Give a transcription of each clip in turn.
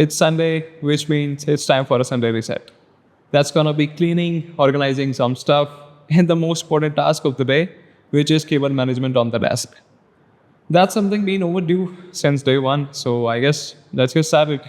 It's Sunday, which means it's time for a Sunday reset. That's gonna be cleaning, organizing some stuff, and the most important task of the day, which is cable management on the desk. That's something been overdue since day one, so I guess let's get started.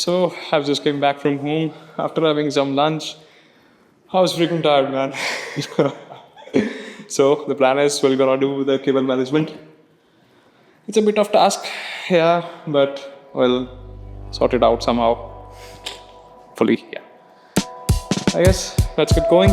So I've just came back from home after having some lunch. I was freaking tired, man. So the plan is we're gonna do the cable management. It's a bit of task, yeah, but we'll sort it out somehow. Fully, yeah. I guess let's get going.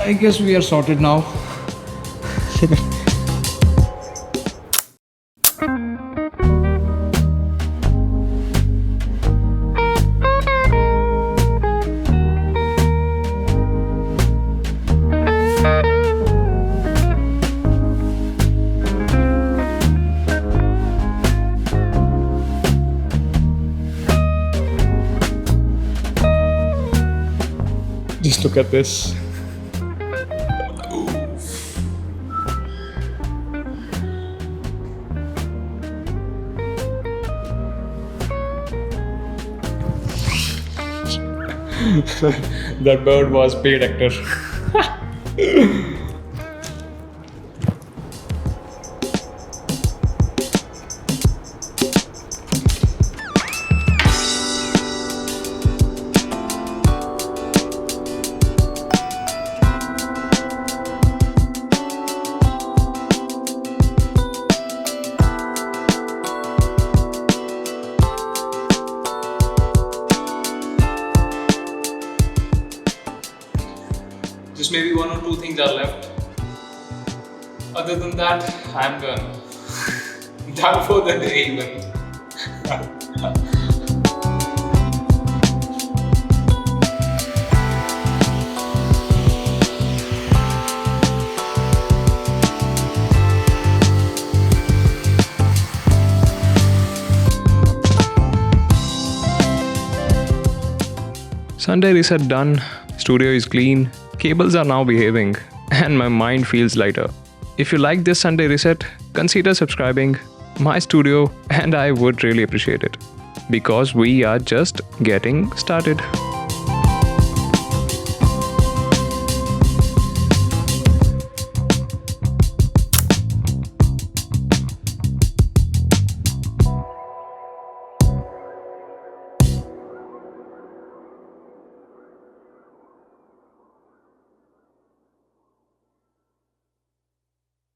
I guess we are sorted now. Just look at this. That bird was paid actor. Just maybe one or two things are left. Other than that, I'm done. Done for the day even. Sunday reset done. studio is clean, cables are now behaving, and my mind feels lighter. If you like this Sunday reset, consider subscribing my studio and I would really appreciate it because we are just getting started.